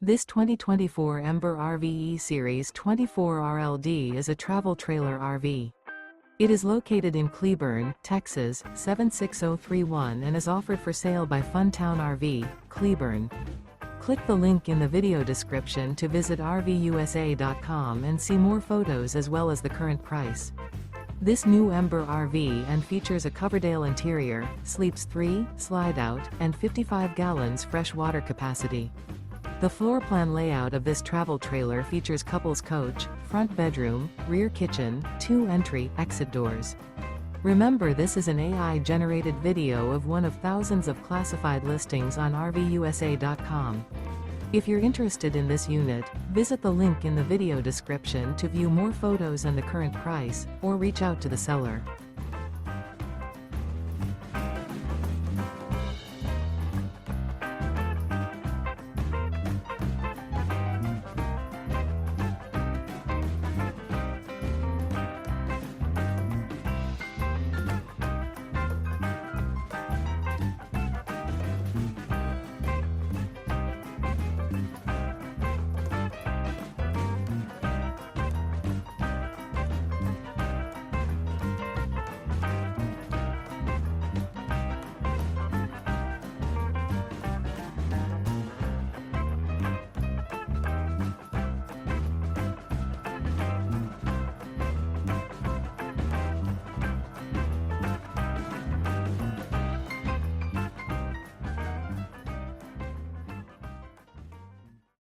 This 2024 Ember RV E-Series 24RLD is a travel trailer RV. It is located in Cleburne, Texas, 76031 and is offered for sale by Funtown RV, Cleburne. Click the link in the video description to visit RVUSA.com and see more photos as well as the current price. This new Ember RV and features a COVERDALE interior, sleeps 3, slide-out, and 55 gallons fresh water capacity. The floor plan layout of this travel trailer features couples coach, front bedroom, rear kitchen, 2 entry/exit doors. Remember, this is an AI-generated video of one of thousands of classified listings on RVUSA.com. If you're interested in this unit, visit the link in the video description to view more photos and the current price, or reach out to the seller.